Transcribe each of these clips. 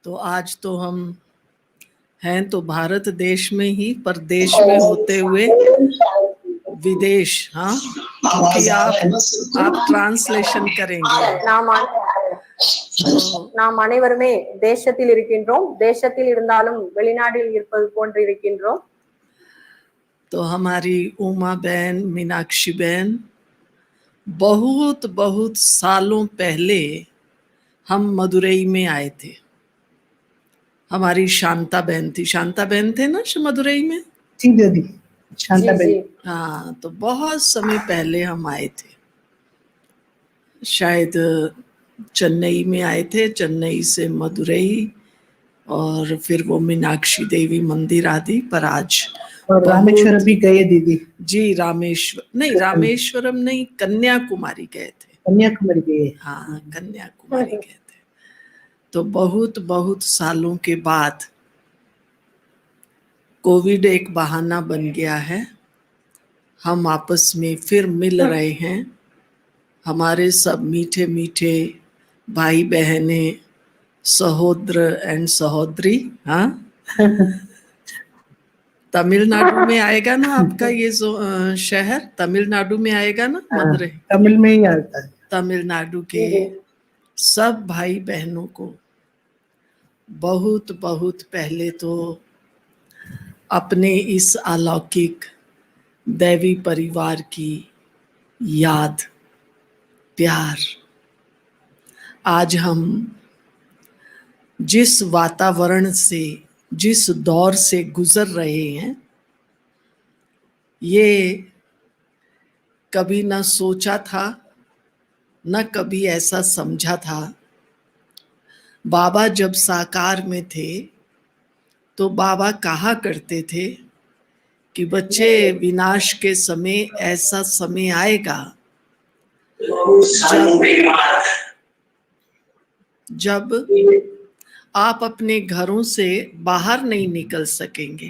तो आज तो हम हैं तो भारत देश में ही, पर देश में होते हुए विदेश। हाँ, क्योंकि आप ट्रांसलेशन करेंगे நாம் நாம் அனைவருமே தேசத்தில் இருக்கின்றோம், தேசத்தில் இருந்தாலும் வெளிநாட்டில் இருப்பது போன்று இருக்கின்றோம். तो हमारी उमा बहन, मीनाक्षी बहन, बहुत बहुत सालों पहले हम मदुरई में आए थे। हमारी शांता बहन थी, शांता बहन थे ना मदुरई में? जी दीदी, शांता बहन। हाँ, तो बहुत समय पहले हम आए थे, शायद चेन्नई में आए थे, चेन्नई से मदुरई और फिर वो मीनाक्षी देवी मंदिर आदि। पर आज और रामेश्वरम भी गए दीदी। जी, रामेश्वरम नहीं, कन्याकुमारी गए थे। कन्याकुमारी गए? हाँ, कन्याकुमारी गए थे। तो बहुत बहुत सालों के बाद कोविड एक बहाना बन गया है, हम आपस में फिर मिल रहे हैं। हमारे सब मीठे मीठे भाई बहने, सहोदर एंड सहोदरी। हाँ, तमिलनाडु में आएगा ना आपका ये शहर? तमिलनाडु में आएगा ना मदुरई? तमिल में ही आता है। तमिलनाडु के सब भाई बहनों को बहुत बहुत पहले तो अपने इस अलौकिक दैवी परिवार की याद, प्यार। आज हम जिस वातावरण से, जिस दौर से गुजर रहे हैं, ये कभी ना सोचा था, न कभी ऐसा समझा था। बाबा जब साकार में थे तो बाबा कहा करते थे कि बच्चे, विनाश के समय ऐसा समय आएगा जब आप अपने घरों से बाहर नहीं निकल सकेंगे,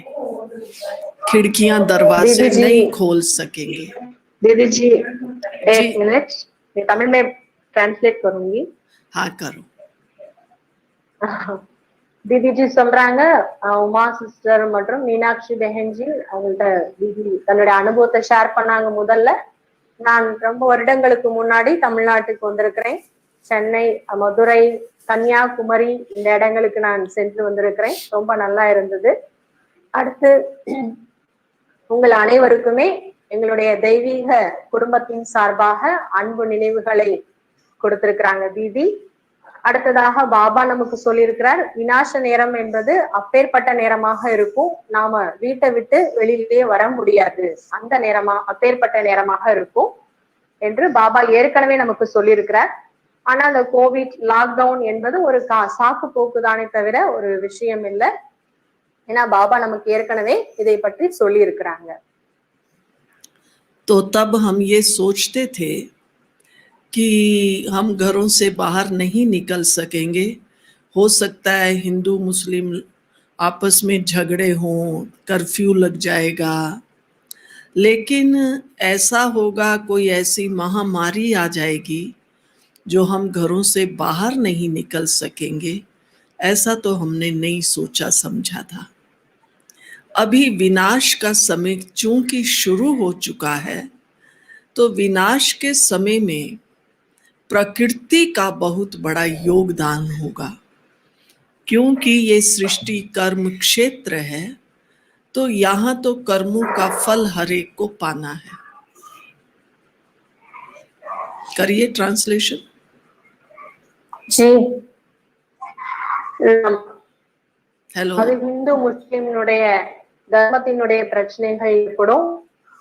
खिड़कियां दरवाजे नहीं खोल सकेंगे। दीदी जी, एक मिनट, मैं तमिल में ट्रांसलेट करूंगी। हाँ, करो। दीदी जी சொல்றாங்க, உமா சிஸ்டர் மற்றும் மீனாட்சி பெஹன்ஜி அவங்கள்ட்ட தீதி தன்னுடைய அனுபவத்தை ஷேர் பண்ணாங்க. முதல்ல, நான் ரொம்ப வருடங்களுக்கு முன்னாடி தமிழ்நாட்டுக்கு வந்திருக்கிறேன். சென்னை, மதுரை, கன்னியாகுமரி இந்த இடங்களுக்கு நான் சென்று வந்திருக்கிறேன். ரொம்ப நல்லா இருந்தது. அடுத்து உங்கள் அனைவருக்குமே எங்களுடைய தெய்வீக குடும்பத்தின் சார்பாக அன்பு நினைவுகளை கொடுத்திருக்கிறாங்க தீதி. அடுத்ததாக பாபா நமக்கு சொல்லியிருக்கிறார், விநாச நேரம் என்பது அப்பேற்பட்ட நேரமாக இருக்கும், நாம வீட்டை விட்டு வெளியிலேயே வர முடியாது, அந்த நேரமா அப்பேற்பட்ட நேரமாக இருக்கும் என்று பாபா ஏற்கனவே நமக்கு சொல்லியிருக்கிறார். ஆனா அந்த கோவிட் லாக்டவுன் என்பது ஒரு சாக்கு போக்குதானே தவிர ஒரு விஷயம் இல்லை. ஏன்னா பாபா நமக்கு ஏற்கனவே இதை பற்றி சொல்லி இருக்கிறாங்க. तो तब हम ये सोचते थे कि हम घरों से बाहर नहीं निकल सकेंगे, हो सकता है हिंदू मुस्लिम आपस में झगड़े हों, कर्फ्यू लग जाएगा, लेकिन ऐसा होगा, कोई ऐसी महामारी आ जाएगी जो हम घरों से बाहर नहीं निकल सकेंगे, ऐसा तो हमने नहीं सोचा समझा था। अभी विनाश का समय चूंकि शुरू हो चुका है, तो विनाश के समय में प्रकृति का बहुत बड़ा योगदान होगा, क्योंकि ये सृष्टि कर्म क्षेत्र है, तो यहाँ तो कर्मों का फल हर एक को पाना है। करिए ट्रांसलेशन जी। हेलो। அது இந்து முஸ்லிம்னுடைய தர்மத்தினுடைய பிரச்சனைகள் ஏற்படும்.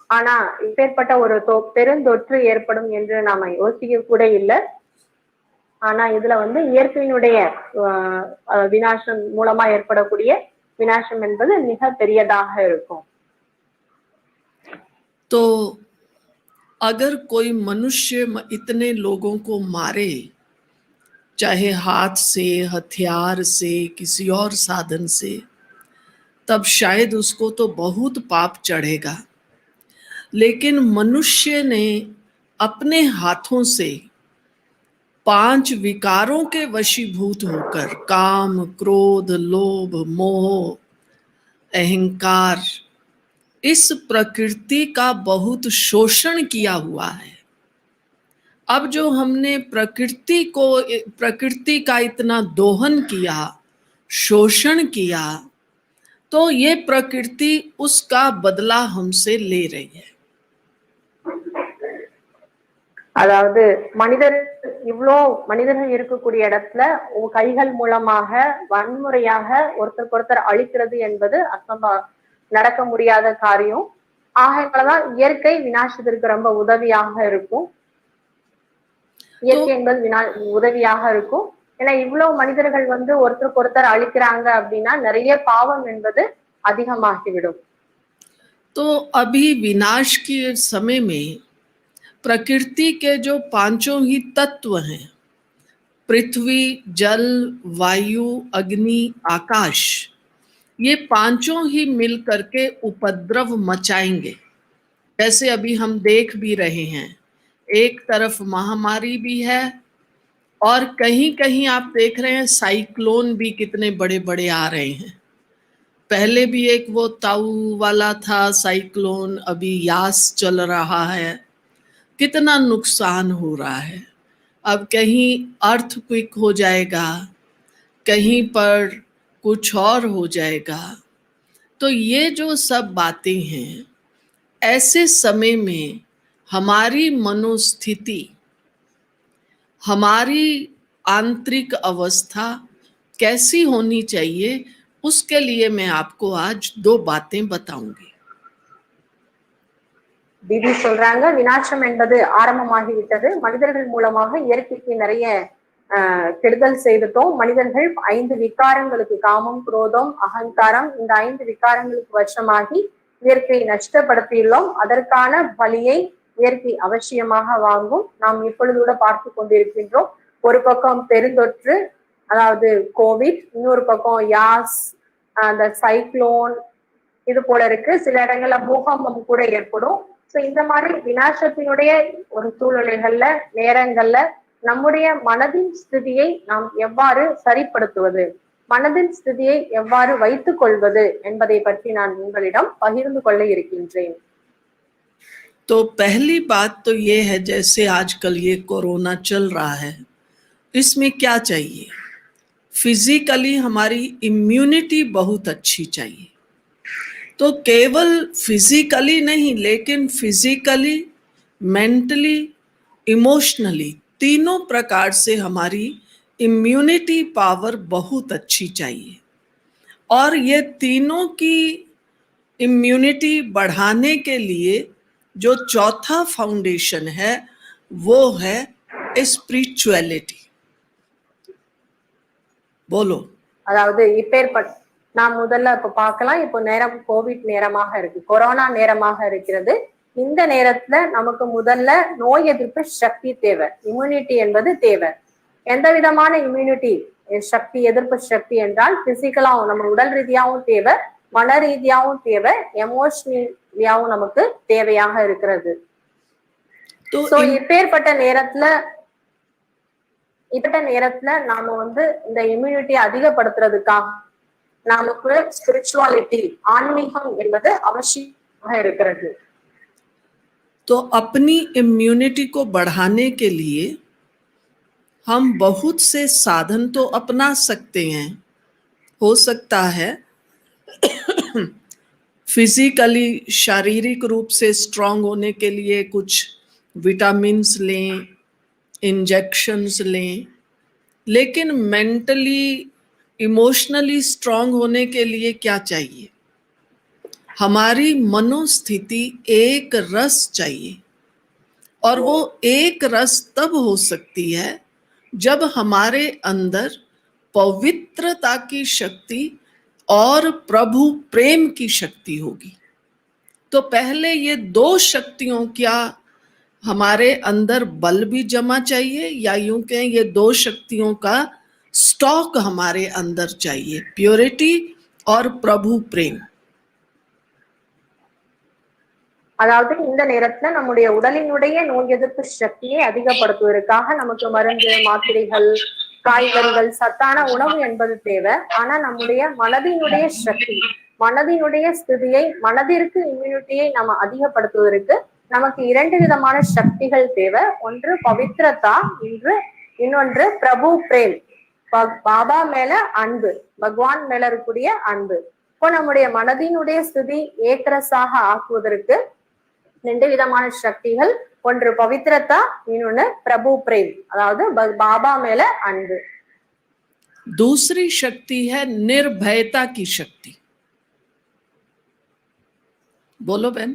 ஆனா இப்பேற்பட்ட ஒரு பெருந்தொற்று ஏற்படும் என்று நாம யோசிக்க கூட இல்லை. ஆனா இதுல இயற்கையினுடைய விநாசம் மூலமா ஏற்படக்கூடிய விநாசம் என்பது மிக பெரியதாக இருக்கும். तो अगर कोई मनुष्य इतने लोगों को मारे, चाहे हाथ से, हथियार से, किसी और साधन से, तब शायद उसको तो बहुत पाप चढ़ेगा। लेकिन मनुष्य ने अपने हाथों से 5 विकारों के वशीभूत होकर, काम, क्रोध, लोभ, मोह, अहंकार, इस प्रकृति का बहुत शोषण किया हुआ है। अब जो हमने प्रकृति का इतना दोहन किया, शोषण किया, तो ये प्रकृति उसका बदला हमसे ले रही है। அதாவது இவ்வளோ மனிதர்கள் இருக்கக்கூடிய இடத்துல கைகள் மூலமாக வன்முறையாக ஒருத்தருக்கு அழிக்கிறது என்பது நடக்க முடியாத காரியம். ஆகையாலதான் இயற்கை விநாசத்திற்கு ரொம்ப உதவியாக இருக்கும். இயற்கை என்பது உதவியாக இருக்கும். ஏன்னா இவ்வளவு மனிதர்கள் ஒருத்தருக்கு அழிக்கிறாங்க அப்படின்னா நிறைய பாவம் என்பது அதிகமாகிவிடும். तो अभी विनाश के समय में प्रकृति के जो 5 ही तत्व हैं, पृथ्वी, जल, वायु, अग्नि, आकाश, ये 5 ही मिल करके उपद्रव मचाएंगे। जैसे अभी हम देख भी रहे हैं, एक तरफ महामारी भी है और कहीं कहीं आप देख रहे हैं साइक्लोन भी कितने बड़े बड़े आ रहे हैं। पहले भी एक वो ताऊ वाला था साइक्लोन, अभी यास चल रहा है, कितना नुकसान हो रहा है। अब कहीं अर्थक्वेक हो जाएगा, कहीं पर कुछ और हो जाएगा। तो ये जो सब बातें हैं, ऐसे समय में हमारी मनोस्थिति, हमारी आंतरिक अवस्था कैसी होनी चाहिए, उसके लिए मैं आपको आज 2 बातें बताऊंगी। தீதி சொல்றாங்க, விநாசம் என்பது ஆரம்பமாகிவிட்டது. மனிதர்கள் மூலமாக இயற்கைக்கு நிறைய கெடுதல் செய்துட்டோம். மனிதர்கள் 5 விகாரங்களுக்கு, காமம், குரோதம், அகங்காரம், இந்த 5 விகாரங்களுக்கு வசமாகி இயற்கையை நஷ்டப்படுத்தியுள்ளோம். அதற்கான பலியை இயற்கை அவசியமாக வாங்கும். நாம் இப்பொழுது கூட பார்த்து கொண்டிருக்கின்றோம். ஒரு பக்கம் பெருந்தொற்று, அதாவது கோவிட், இன்னொரு பக்கம் யாஸ், அந்த சைக்ளோன், இது போல இருக்கு. சில இடங்கள்ல பூகம்பம் கூட ஏற்படும். சோ இந்த மாதிரி விநாசத்தினுடைய ஒரு சூழ்நிலைகள்ல, நேரங்கள்ல நம்முடைய மனதின் ஸ்திதியை நாம் எவ்வாறு சரிப்படுத்துவது, மனதின் ஸ்திதியை எவ்வாறு வைத்துக் கொள்வது என்பதை பற்றி நான் உங்களிடம் பகிர்ந்து கொள்ள இருக்கின்றேன். तो पहली बात तो ये है, जैसे आजकल ये कोरोना चल रहा है, इसमें क्या चाहिए? फिजिकली हमारी इम्यूनिटी बहुत अच्छी चाहिए। तो केवल फिजिकली नहीं, लेकिन फिजिकली, मेंटली, इमोशनली, तीनों प्रकार से हमारी इम्यूनिटी पावर बहुत अच्छी चाहिए। और ये तीनों की इम्यूनिटी बढ़ाने के लिए जो चौथा फाउंडेशन है वो है स्पिरिचुअलिटी। बोलो। அதாவது நாம் முதல்ல இப்ப பார்க்கலாம். இப்போ நேரம் கோவிட் நேரமாக இருக்கு, கொரோனா நேரமாக இருக்கிறது. இந்த நேரத்துல நமக்கு முதல்ல நோய் எதிர்ப்பு சக்தி தேவை, இம்யூனிட்டி என்பது தேவை. எந்த விதமான இம்யூனிட்டி சக்தி, எதிர்ப்பு சக்தி என்றால் பிசிக்கலாவும், நம்ம உடல் ரீதியாவும் தேவை, மன ரீதியாவும் தேவை, எமோஷனலியாவும் நமக்கு தேவையாக இருக்கிறது. இப்பேற்பட்ட நேரத்துல நாம இந்த இம்யூனிட்டி அதிகப்படுத்துறதுக்காக நமக்கு ஸ்பிரிச்சுவாலிட்டி, ஆன்மீகம் என்பது அவசியமாக இருக்கிறது. तो अपनी इम्यूनिटी को बढ़ाने के लिए हम बहुत से साधन तो अपना सकते हैं। हो सकता है फिजिकली, शारीरिक रूप से स्ट्रांग होने के लिए कुछ विटामिन्स लें, इंजेक्शंस लें, लेकिन मेंटली, इमोशनली स्ट्रांग होने के लिए क्या चाहिए? हमारी मनोस्थिति एक रस चाहिए। और वो एक रस तब हो सकती है जब हमारे अंदर पवित्रता की शक्ति और प्रभु प्रेम की शक्ति होगी। तो पहले ये 2 शक्तियों क्या हमारे अंदर बल भी जमा चाहिए, या यूं कहें ये 2 शक्तियों का स्टॉक हमारे अंदर चाहिए, प्योरिटी और प्रभु प्रेम। அதாவது இந்த நேரத்துல நம்முடைய உடலினுடைய நோய் எதிர்ப்பு சக்தியை அதிகப்படுத்துவதற்காக நமக்கு மருந்து, மாத்திரைகள், காய்கறிகள், சத்தான உணவு என்பது தேவை. ஆனா நம்முடைய மனதினுடைய சக்தி, மனதினுடைய ஸ்திதியை, மனதிற்கு இம்யூனிட்டியை நம்ம அதிகப்படுத்துவதற்கு நமக்கு 2 விதமான சக்திகள் தேவை. ஒன்று பவித்ரதா, இன்னொன்று பிரபு பிரேம், பாபா மேல அன்பு, பகவான் மேல இருக்கக்கூடிய அன்பு. இப்போ நம்முடைய மனதினுடைய ஸ்திதி ஏக்கரசாக ஆக்குவதற்கு 2 விதமான சக்திகள், ஒன்று பவித்ரதா, இன்னொன்னு பிரபு பிரேம், அதாவது பாபா மேல அன்பு. दूसरी शक्ति है निर्भयता की शक्ति। बोलो बहन।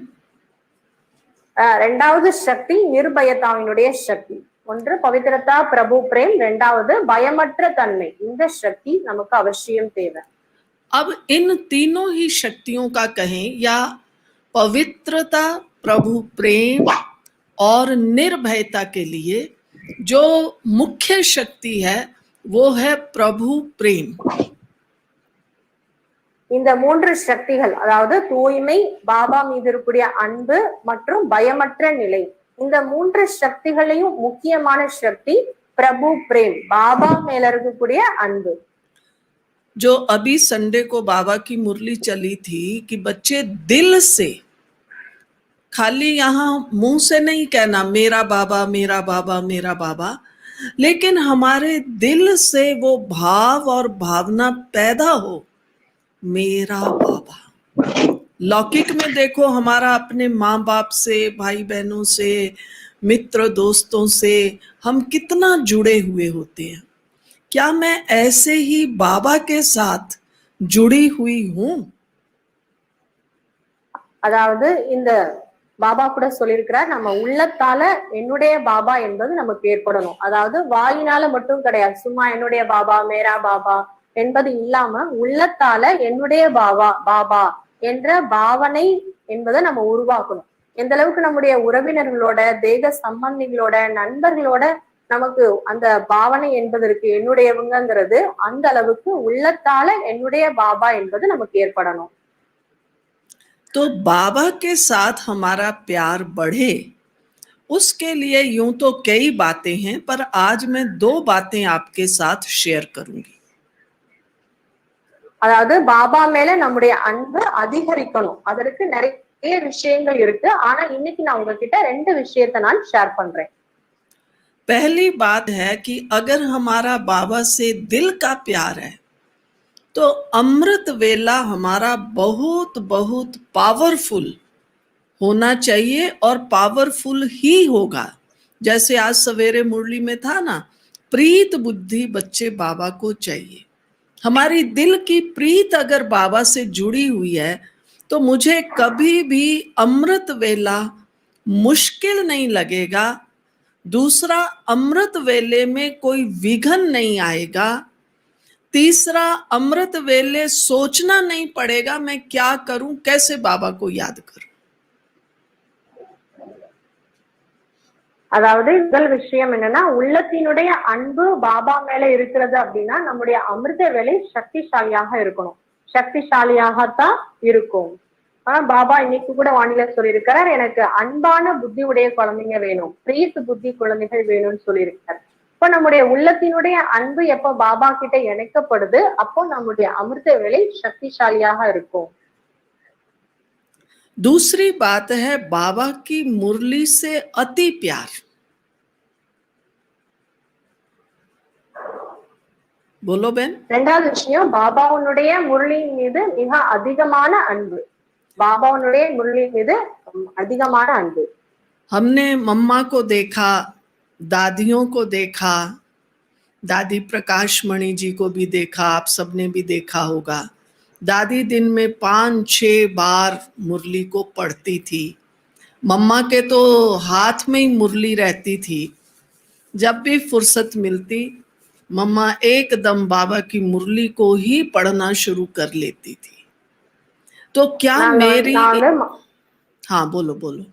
ரெண்டாவது சக்தி நிர்பயதாவினுடைய சக்தி. ஒன்று பவித்ரதா, பிரபு பிரேம், ரெண்டாவது பயமற்ற தன்மை. இந்த சக்தி நமக்கு அவசியம் தேவை. अब इन तीनों ही शक्तियों का कहें या पवित्रता, प्रभु प्रेम और निर्भयता के लिए जो मुख्य शक्ति है वो है प्रभु प्रेम। இந்த 3 சக்திகள், அதாவது தூய்மை, பாபா மீது இருக்கக்கூடிய அன்பு மற்றும் பயமற்ற நிலை, இந்த 3 சக்திகளையும் முக்கியமான சக்தி பிரபு பிரேம், பாபா மேல இருக்கக்கூடிய அன்பு. जो अभी संडे को बाबा की मुरली चली थी कि बच्चे दिल से, खाली यहाँ मुंह से नहीं कहना मेरा बाबा मेरा बाबा मेरा बाबा, लेकिन हमारे दिल से वो भाव और भावना पैदा हो, मेरा बाबा। लौकिक में देखो हमारा अपने माँ बाप से, भाई बहनों से, मित्र दोस्तों से हम कितना जुड़े हुए होते हैं। क्या मैं ऐसे ही बाबा के साथ जुड़ी हुई हूं? அதாவது இந்த பாபா கூட சொல்லியிருக்கிறார், நம்ம உள்ளத்தால என்னுடைய பாபா என்பது நமக்கு ஏற்படணும். அதாவது வாயினால மட்டும் கிடையாது, சும்மா என்னுடைய பாபா மேரா பாபா என்பது இல்லாம உள்ளத்தால என்னுடைய பாபா பாபா என்ற பாவனை என்பதை நம்ம உருவாக்கணும். எந்த அளவுக்கு நம்முடைய உறவினர்களோட, தேக சம்பந்திகளோட, நண்பர்களோட நமக்கு அந்த பாவனை என்பதற்கு என்னுடையவங்கிறது, அந்த அளவுக்கு உள்ளத்தால என்னுடைய பாபா என்பது நமக்கு ஏற்படணும். तो बाबा के साथ हमारा प्यार बढ़े, उसके लिए यूं तो कई बातें हैं, पर आज मैं 2 बातें आपके साथ शेयर करूंगी। அதாவது பாபா மேல நம்முடைய அன்பு அதிகரிக்கணும், அதற்கு நிறைய விஷயங்கள் இருக்கு. ஆனா இன்னைக்கு நான் உங்ககிட்ட 2 விஷயத்தை நான் ஷேர் பண்றேன். पहली बात है कि अगर हमारा बाबा से दिल का प्यार है तो अमृत वेला हमारा बहुत बहुत पावरफुल होना चाहिए, और पावरफुल ही होगा। जैसे आज सवेरे मुरली में था ना, प्रीत बुद्धि बच्चे बाबा को चाहिए। हमारी दिल की प्रीत अगर बाबा से जुड़ी हुई है तो मुझे कभी भी अमृत वेला मुश्किल नहीं लगेगा। दूसरा, अमृत वेले में कोई विघन नहीं आएगा। तीसरा, अमृत वेले सोचना नहीं पड़ेगा मैं क्या करूं, कैसे बाबा को याद करूं। அதாவது முதல் விஷயம் என்னன்னா, உள்ளத்தினுடைய அன்பு பாபா மேல இருக்கிறது அப்படின்னா நம்முடைய அமிர்த வேலை சக்திசாலியாக இருக்கணும், சக்திசாலியாகத்தான் இருக்கும். ஆனா பாபா இன்னைக்கு கூட வானிலை சொல்லியிருக்கிறார், எனக்கு அன்பான புத்தி உடைய குழந்தைங்க வேணும், பிரீத் புத்தி குழந்தைகள் வேணும்னு சொல்லியிருக்காரு. இப்ப நம்முடைய உள்ளத்தினுடைய அன்பு எப்ப பாபா கிட்ட இணைக்கப்படுது, அப்போ நம்முடைய அமிர்த வேலை சக்திசாலியாக இருக்கும். दूसरी बात है बाबा की मुरली से अति प्यार। बोलो बहन। ரெண்டாவது விஷயம், பாபாவுடைய முரளியின் மீது மிக அதிகமான அன்பு, பாபாவுடைய முரளியின் மீது அதிகமான அன்பு. हमने मम्मा को देखा, दादियों को देखा, दादी प्रकाश मणि जी को भी देखा, आप सबने भी देखा होगा। दादी दिन में 5-6 बार मुरली को पढ़ती थी। मम्मा के तो हाथ में ही मुरली रहती थी। जब भी फुर्सत मिलती मम्मा एकदम बाबा की मुरली को ही पढ़ना शुरू कर लेती थी। तो क्या मेरी हाँ बोलो बोलो।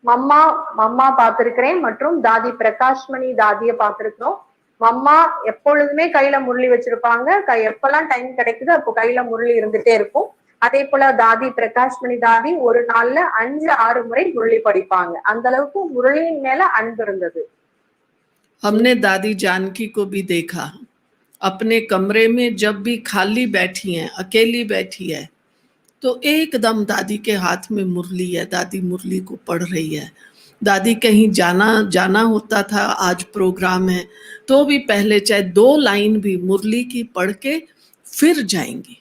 மம்மா பார்த்திருக்கிறேன் மற்றும் தாதி பிரகாஷ்மணி தாதிய பார்த்திருக்கிறோம். மம்மா எப்பொழுதுமே கையில முரளி வச்சிருப்பாங்க, எப்பெல்லாம் டைம் கிடைக்குது அப்போ கையில முரளி இருந்துட்டே இருக்கும். அதே போல தாதி பிரகாஷ்மணி தாதி ஒரு நாள்ல 5-6 முறை முரளி படிப்பாங்க. அந்த அளவுக்கு முரளியின் மேல அன்பு இருந்தது. हमने दादी जानकी को भी देखा अपने कमरे में, जब भी खाली बैठी हैं, अकेली बैठी है, तो एकदम दादी के हाथ में मुरली है, दादी मुरली को पढ़ रही है। दादी कहीं जाना होता था, आज प्रोग्राम है, तो भी पहले चाहे 2 लाइन भी मुरली की पढ़ के फिर जाएंगी।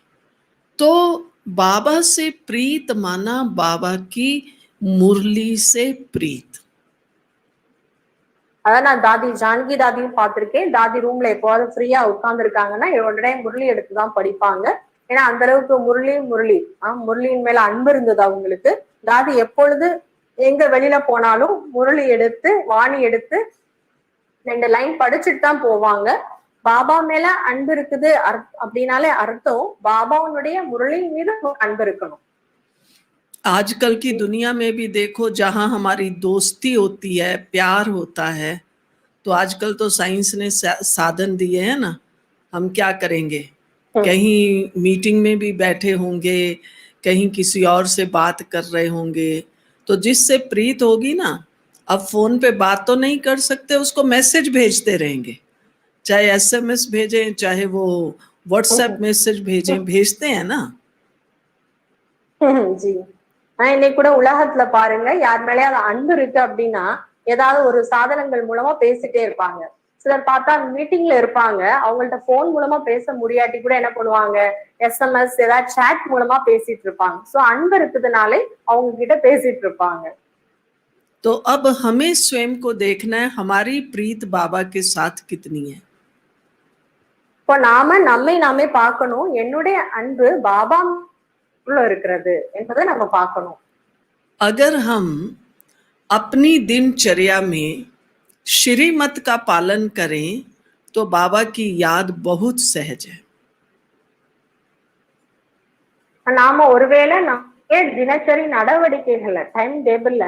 तो बाबा से प्रीत माना बाबा की मुरली से प्रीत। அதான் நான் தாதி ஜானகி தாதியும் பார்த்திருக்கேன். தாதி ரூம்ல எப்போவாது ஃப்ரீயா உட்கார்ந்து இருக்காங்கன்னா உடனே முரளி எடுத்துதான் படிப்பாங்க. ஏன்னா அந்த அளவுக்கு முரளியின் மேல அன்பு இருந்தது அவங்களுக்கு. தாதி எப்பொழுது எங்க வெளியில போனாலும் முரளி எடுத்து வாணி எடுத்து 2 லைன் படிச்சுட்டு தான் போவாங்க. பாபா மேல அன்பு இருக்குது அப்படின்னாலே அர்த்தம் பாபாவுடைய முரளியின் மீது அன்பு இருக்கணும். आजकल की दुनिया में भी देखो, जहां हमारी दोस्ती होती है, प्यार होता है, तो आजकल तो साइंस ने साधन दिए हैं ना, हम क्या करेंगे, कहीं मीटिंग में भी बैठे होंगे, कहीं किसी और से बात कर रहे होंगे, तो जिससे प्रीत होगी ना, अब फोन पे बात तो नहीं कर सकते, उसको मैसेज भेजते रहेंगे, चाहे SMS भेजें, चाहे वो व्हाट्सएप मैसेज भेजते हैं ना। जी, இன்னைக்கு கூட உலகத்துல பாருங்க, யார் மேலயாவது அன்பு இருக்கு அப்படின்னா ஏதாவது ஒரு சாதனங்கள் மூலமா பேசிட்டே இருப்பாங்க. சிலர் பார்த்தா மீட்டிங்ல இருப்பாங்க, அவங்கள்ட்ட போன் மூலமா பேச முடியாட்டி கூட என்ன பண்ணுவாங்க, SMS ஏதாவது சாட் மூலமா பேசிட்டு இருப்பாங்க. சோ அன்பு இருக்குதுனாலே அவங்க கிட்ட பேசிட்டு இருப்பாங்க. तो अब हमें स्वयं को देखना है, हमारी प्रीत बाबा के साथ कितनी है। இப்போ நம்மை நாமே பார்க்கணும், என்னுடைய அன்பு பாபா இருக்கிறது என்பதை நம்ம பார்க்கணும். अगर हम अपनी दिनचर्या में श्रीमत का पालन करें तो बाबा की याद बहुत सहज है। நாம ஒருவேளை நம்ம தினசரி நடவடிக்கைகள்ல டைம் டேபிள்ல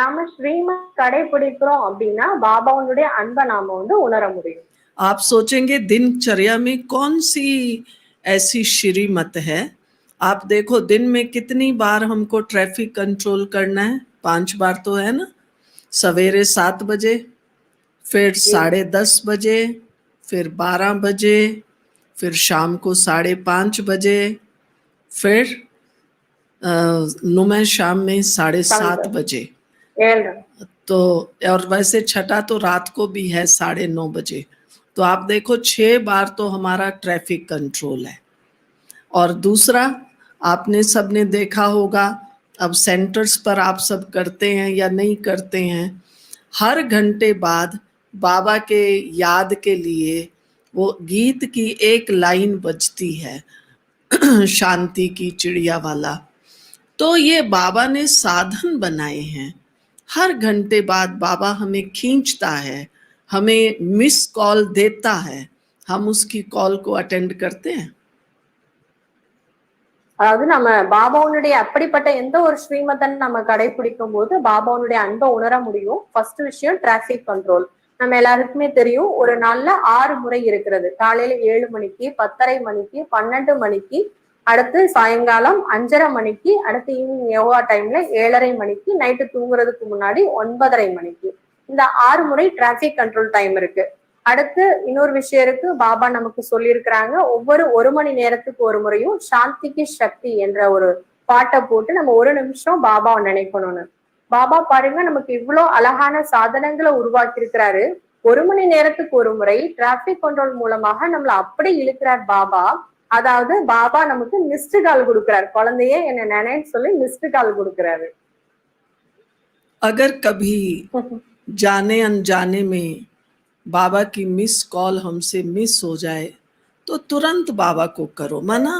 நாம ஸ்ரீமத் கடைபிடிக்கிறோம் அப்படின்னா பாபாவுடைய அன்பை நாம உணர முடியும். आप सोचेंगे दिनचर्या में कौन सी ऐसी श्रीमत है। आप देखो दिन में कितनी बार हमको ट्रैफिक कंट्रोल करना है, 5 बार तो है ना। सवेरे 7 बजे, फिर 10:30 बजे, फिर 12 बजे, फिर शाम को 5:30 बजे, फिर नुमा शाम में 7:30 बजे। तो और वैसे छठा तो रात को भी है 9:30 बजे। तो आप देखो 6 बार तो हमारा ट्रैफिक कंट्रोल है। और दूसरा, आपने सबने देखा होगा, अब सेंटर्स पर आप सब करते हैं या नहीं करते हैं, हर घंटे बाद बाबा के याद के लिए वो गीत की एक लाइन बजती है, शांति की चिड़िया वाला। तो ये बाबा ने साधन बनाए हैं। हर घंटे बाद बाबा हमें खींचता है, हमें मिस कॉल देता है, हम उसकी कॉल को अटेंड करते हैं। அதாவது நம்ம பாபாவுடைய அப்படிப்பட்ட எந்த ஒரு ஸ்ரீமதன் நம்ம கடைபிடிக்கும் போது பாபாவுடைய அன்பை உணர முடியும். ஃபர்ஸ்ட் விஷயம் டிராபிக் கண்ட்ரோல். நம்ம எல்லாருக்குமே தெரியும், ஒரு நாள்ல 6 முறை இருக்கிறது. காலையில 7 மணிக்கு, 10:30 மணிக்கு, 12 மணிக்கு, அடுத்து சாயங்காலம் 5:30 மணிக்கு, அடுத்து ஈவினிங் யோகா டைம்ல 7:30 மணிக்கு, நைட்டு தூங்குறதுக்கு முன்னாடி 9:30 மணிக்கு. இந்த 6 முறை டிராபிக் கண்ட்ரோல் டைம் இருக்கு. அடுத்து இன்னொரு விஷயம் இருக்கு, பாபா நமக்கு சொல்லியிருக்கிறாங்க, ஒவ்வொரு 1 மணி நேரத்துக்கு ஒரு முறையும் சாந்திக்கு சக்தி என்ற ஒரு பாட்டை போட்டு நம்ம 1 நிமிஷம் பாபாவை நினைக்கணும்னு. பாபா பாருங்க, நமக்கு இவ்வளவு அழகான சாதனங்களை உருவாக்கி இருக்கிறாரு. 1 மணி நேரத்துக்கு ஒரு முறை டிராபிக் கண்ட்ரோல் மூலமாக நம்மள அப்படி இழுக்கிறார் பாபா. அதாவது பாபா நமக்கு மிஸ்டு கால் கொடுக்கிறார், குழந்தையே என்ன நினைன்னு சொல்லி மிஸ்டு கால் கொடுக்கிறாரு. अगर कभी जाने अनजाने में बाबा की मिस कॉल हमसे मिस हो जाए तो तुरंत बाबा को करो। माना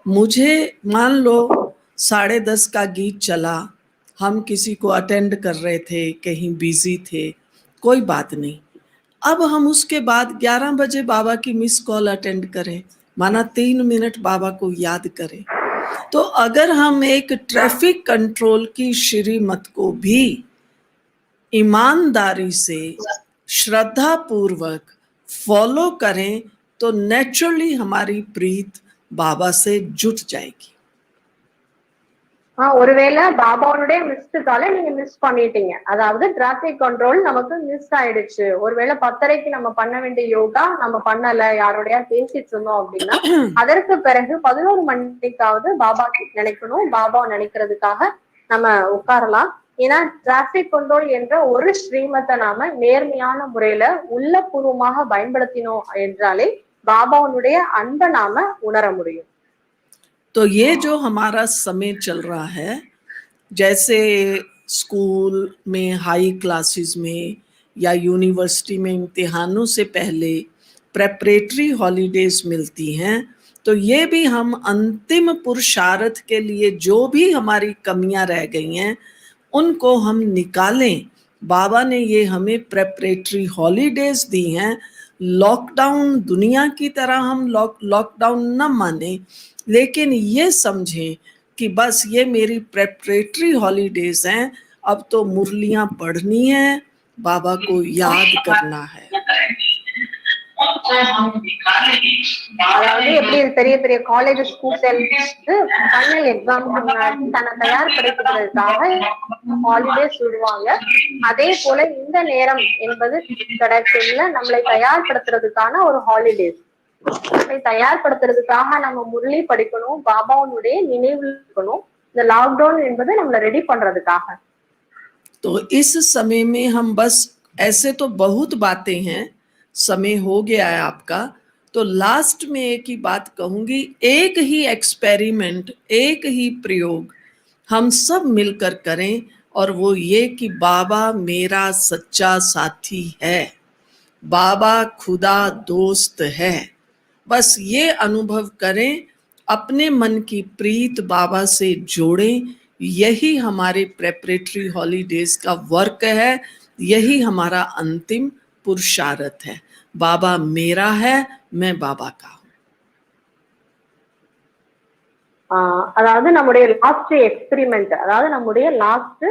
मुझे मान लो 10:30 का गीत चला, हम किसी को अटेंड कर रहे थे, कहीं बिजी थे, कोई बात नहीं, अब हम उसके बाद 11 बजे बाबा की मिस कॉल अटेंड करें, माना 3 मिनट बाबा को याद करें। तो अगर हम एक ट्रैफिक कंट्रोल की श्रीमत को भी ईमानदारी से श्रद्धा पूर्वक फॉलो करें तो नेचुरली हमारी प्रीत बाबा से जुट जाएगी। ஒருவேளை பாபாவுடைய மிஸ்டு காலை நீங்க மிஸ் பண்ணிட்டீங்க, அதாவது டிராபிக் கண்ட்ரோல் நமக்கு மிஸ் ஆயிடுச்சு. ஒருவேளை 10:30க்கு நம்ம பண்ண வேண்டிய யோகா நம்ம பண்ணல, யாரோடய பேசிட்டு இருந்தோம் அப்படின்னா அதற்கு பிறகு 11 மணிக்காவது பாபா நினைக்கணும். பாபா நினைக்கிறதுக்காக நம்ம உட்காரலாம். ஏன்னா டிராபிக் கண்ட்ரோல் என்ற ஒரு ஸ்ரீமத்தை நாம நேர்மையான முறையில உள்ளபூர்வமாக பயன்படுத்தினோம் என்றாலே பாபாவுடைய அன்பை நாம உணர முடியும். तो ये जो हमारा समय चल रहा है, जैसे स्कूल में हाई क्लासेस में या यूनिवर्सिटी में इम्तिहानों से पहले प्रेपरेटरी हॉलीडेज मिलती हैं, तो ये भी हम अंतिम पुरुषार्थ के लिए जो भी हमारी कमियां रह गई हैं उनको हम निकालें। बाबा ने ये हमें प्रेपरेटरी हॉलीडेज दी हैं। लॉकडाउन दुनिया की तरह हम लॉकडाउन न माने, लेकिन ये समझें कि बस ये मेरी प्रेपरेटरी हॉलीडेज हैं। अब तो मुरलियां पढ़नी है, बाबा को याद करना है। அதாவது எப்படி பெரிய பெரிய காலேஜ் ஸ்கூல் ஃபைனல் எக்ஸாமுக்கு முன்னாடி தன்னை தயார்படுத்துவதற்காக ஹாலிடேஸ் விடுவாங்க. அதே போல இந்த நேரம் என்பது கிடைக்கல நம்மளை தயார்படுத்துறதுக்கான ஒரு ஹாலிடேஸ். நம்மளை தயார்படுத்துறதுக்காக நம்ம முரளி படிக்கணும், பாபாவுடைய நினைவு இருக்கணும். இந்த லாக்டவுன் என்பது நம்மளை ரெடி பண்றதுக்காக. तो इस समय में हम बस ऐसे तो बहुत बातें हैं, समय हो गया है आपका, तो लास्ट में एक ही बात कहूंगी, एक ही एक्सपेरिमेंट, एक ही प्रयोग हम सब मिलकर करें, और वो ये कि बाबा मेरा सच्चा साथी है, बाबा खुदा दोस्त है। बस ये अनुभव करें, अपने मन की प्रीत बाबा से जोड़ें। यही हमारे प्रेपरेटरी हॉलीडेज का वर्क है, यही हमारा अंतिम पुरुषार्थ है। बाबा मेरा है, मैं बाबा का हूं। அதாவது நம்முடைய லாஸ்ட் எக்ஸ்பெரிமெண்ட், அதாவது நம்முடைய லாஸ்ட்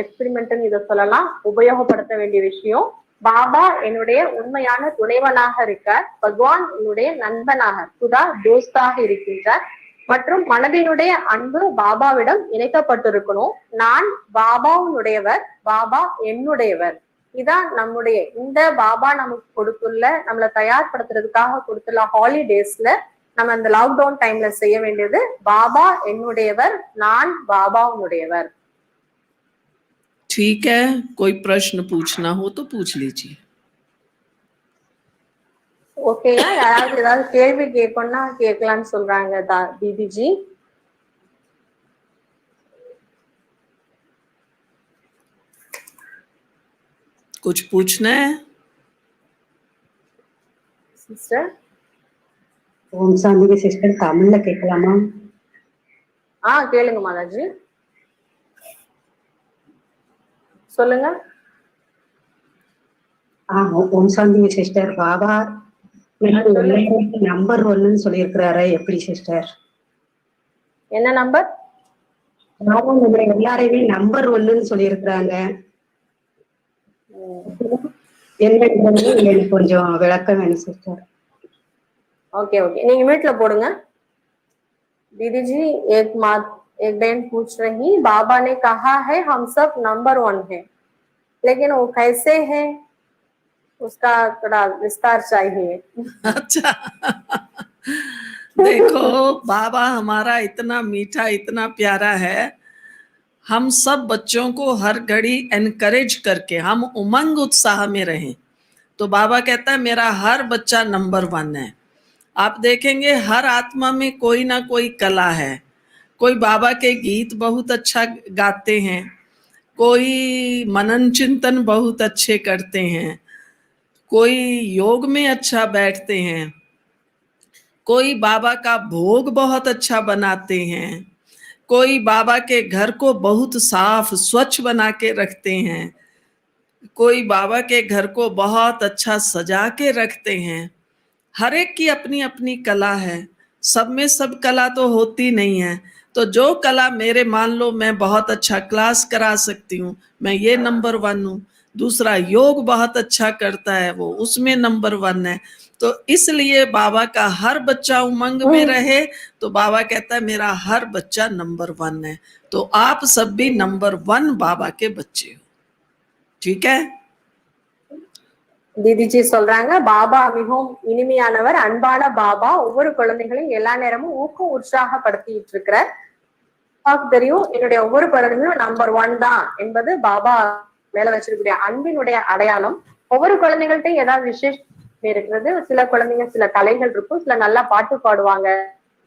எக்ஸ்பெரிமெண்ட் இதை சொல்லலாம், உபயோகப்படுத்த வேண்டிய விஷயம். பாபா என்னுடைய உண்மையான துணைவனாக இருக்கார், பகவான் என்னுடைய நண்பனாக குதா தோஸ்தாக இருக்கின்றார், மற்றும் மனதினுடைய அன்பு பாபாவிடம் இணைக்கப்பட்டிருக்கணும். நான் பாபாவுடையவர், பாபா என்னுடையவர். இதான் நம்முடைய இந்த பாபா நமக்கு கொடுத்துள்ள, நம்மளை தயார்படுத்துறதுக்காக கொடுத்துள்ள ஹாலிடேஸ்ல நம்ம இந்த லாக்டவுன் டைம்ல செய்ய வேண்டியது பாபா என்னுடையவர், நான் பாபாவுடையவர். ठीक है, कोई प्रश्न पूछना हो तो पूछ लीजिए। ஓகேயா, யாராவது ஏதாவது கேள்வி கேட்கணும்னா கேட்கலாம்னு சொல்றாங்க தீதிஜி. कुछ पूछना है சிஸ்டர்? ஓம் சாந்தி சிஸ்டர், தமிழ்ல கேட்கலாமா? கேளுங்க மாதாஜி, சொல்லுங்க. ஓம் சாந்தி சிஸ்டர், பாபா நம்பர் 1ன்னு சொல்லியிருக்கிறாரு, எப்படி சிஸ்டர்? என்ன நம்பர்? பாபா நம்மள எல்லாரையுமே நம்பர் 1ன்னு சொல்லியிருக்கிறாங்க, என்னன்றது எனக்கு கொஞ்சம் விளக்கம் வேணும் சிஸ்டர். ओके ओके, நீங்க மியூட்ல போடுங்க. दीदी जी एक बहन पूछ रही, बाबा ने कहा है हम सब नंबर 1 है, लेकिन वो कैसे है, उसका थोड़ा विस्तार चाहिए। अच्छा देखो, बाबा हमारा इतना मीठा, इतना प्यारा है, हम सब बच्चों को हर घड़ी एनकरेज करके हम उमंग उत्साह में रहें। तो बाबा कहता है मेरा हर बच्चा नंबर 1 है। आप देखेंगे हर आत्मा में कोई ना कोई कला है। कोई बाबा के गीत बहुत अच्छा गाते हैं, कोई मनन चिंतन बहुत अच्छे करते हैं, कोई योग में अच्छा बैठते हैं, कोई बाबा का भोग बहुत अच्छा बनाते हैं, कोई बाबा के घर को बहुत साफ स्वच्छ बना के रखते हैं, कोई बाबा के घर को बहुत अच्छा सजा के रखते हैं। हर एक की अपनी अपनी कला है, सब में सब कला तो होती नहीं है। तो जो कला मेरे, मान लो मैं बहुत अच्छा क्लास करा सकती हूँ, मैं ये नंबर 1 हूँ। दूसरा योग बहुत अच्छा करता है, वो उसमें नंबर 1 है। तो इसलिए बाबा का हर बच्चा उमंग में रहे, तो बाबा कहता है मेरा हर बच्चा नंबर 1 है। तो आप सब भी नंबर 1 बाबा के बच्चे हो, ठीक है। தீதிஜி சொல்றாங்க, பாபா மிகவும் இனிமையானவர், அன்பான பாபா, ஒவ்வொரு குழந்தைகளையும் எல்லா நேரமும் ஊக்கம் உற்சாகப்படுத்திட்டு இருக்கிறார். பாப்பாக்கு தெரியும் என்னுடைய ஒவ்வொரு குழந்தைகளும் நம்பர் 1 தான் என்பது பாபா மேல வச்சிருக்கக்கூடிய அன்பினுடைய அடையாளம். ஒவ்வொரு குழந்தைகள்ட்டையும் ஏதாவது விசேஷம் இருக்கிறது. சில குழந்தைங்க சில கலைகள் இருக்கும், சில நல்லா பாட்டு பாடுவாங்க,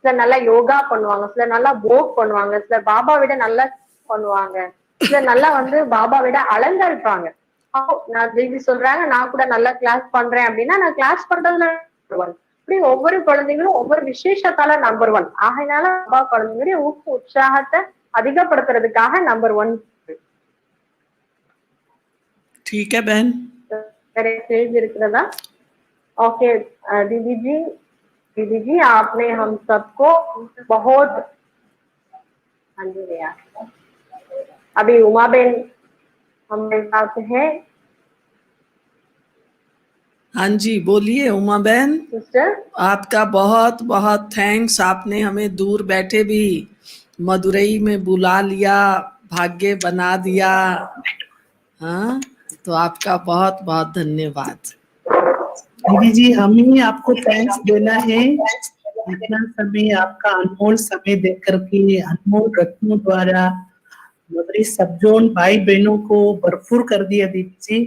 சில நல்லா யோகா பண்ணுவாங்க, சில நல்லா போக் பண்ணுவாங்க, சில பாபா விட நல்லா பண்ணுவாங்க, சில நல்லா பாபா விட அலங்கரிப்பாங்க. அப்போ நான் தேவி சொல்றாங்க, நான் கூட நல்லா கிளாஸ் பண்றேன் அப்படின்னா நான் கிளாஸ் பண்றதுல நம்பர் 1. இப்படி ஒவ்வொரு குழந்தைகளும் ஒவ்வொரு விசேஷத்தால நம்பர் 1. ஆகையினால பாபா குழந்தைங்களுடைய ஊக்க உற்சாகத்தை அதிகப்படுத்துறதுக்காக நம்பர் 1. ठीक है बहन, வேற கேள்வி இருக்கிறதா? ओके दीदी जी आपने हम सबको बहुत, हाँ जी भैया, अभी उमा बेन हमारे साथ है। हाँ जी बोलिए उमा बहन। सिस्टर आपका बहुत बहुत थैंक्स, आपने हमें दूर बैठे भी मदुरई में बुला लिया, भाग्य बना दिया। हाँ, तो आपका बहुत बहुत धन्यवाद। दीदी जी हमें आपको थैंक्स देना है, इतना समय आपका अनमोल समय देकर के अनमोल रत्नों द्वारा मदरी सब जोन भाई बहनों को भरपूर कर दिया। दीदी जी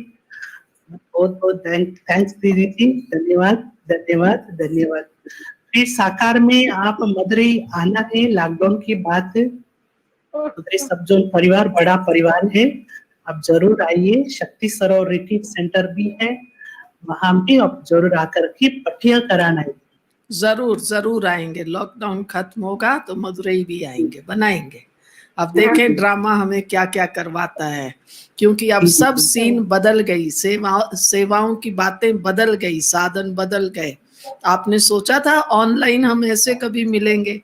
बहुत बहुत थैंक्स दीदी जी, धन्यवाद धन्यवाद धन्यवाद। फिर साकार में आप मदुरई आना है, लॉकडाउन की बात, मदुरई सब जोन परिवार बड़ा परिवार है, आप जरूर आइए। शक्ति सरोवर रिट्रीट सेंटर भी है, वहां भी आप जरूर आकर के पठिया कराना है। जरूर जरूर आएंगे, लॉकडाउन खत्म होगा तो मदुरई भी आएंगे, बनाएंगे। अब देखें ड्रामा हमें क्या क्या करवाता है, क्योंकि अब सब सीन बदल गई, सेवाओं की बातें बदल गई, साधन बदल गए। आपने सोचा था ऑनलाइन हम ऐसे कभी मिलेंगे?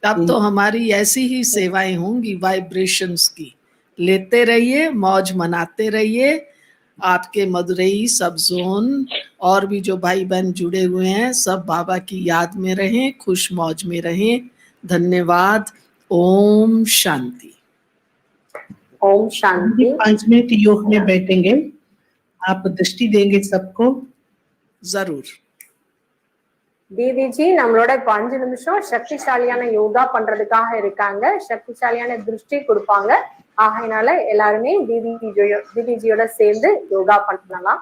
अब तो हमारी ऐसी ही सेवाएं होंगी वाइब्रेशंस की। लेते रहिए, मौज मनाते रहिए। आपके मदुरई सब जोन और भी जो भाई बहन जुड़े हुए हैं सब बाबा की याद में रहें, खुश मौज में रहें। धन्यवाद। ओम शांति। ओम शांति। 5 मिनट योग में बैठेंगे, आप दृष्टि देंगे सबको? जरूर। दीदी जी நம்மளோட 5 நிமிஷம் சக்திசாலியான யோகா பண்றதுக்காக இருக்காங்க, சக்திசாலியான திருஷ்டி கொடுப்பாங்க. ஆகையினால எல்லாருமே दीदी ஜியோட சேர்ந்து யோகா பண்ணலாம்.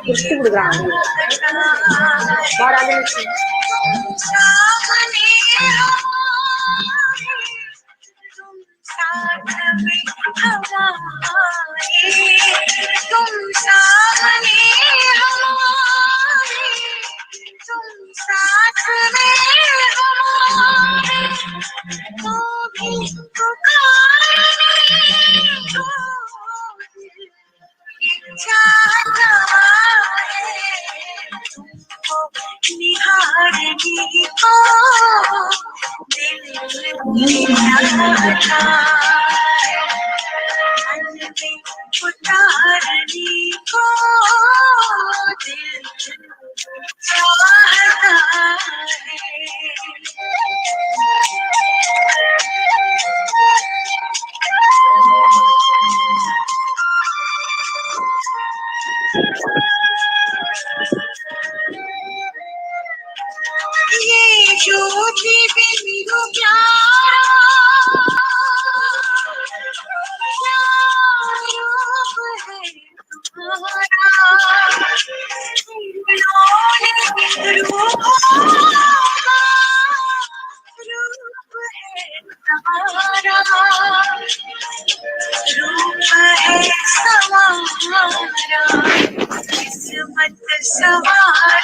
திருஷ்டி கொடுக்குறாங்க किस्मत सवार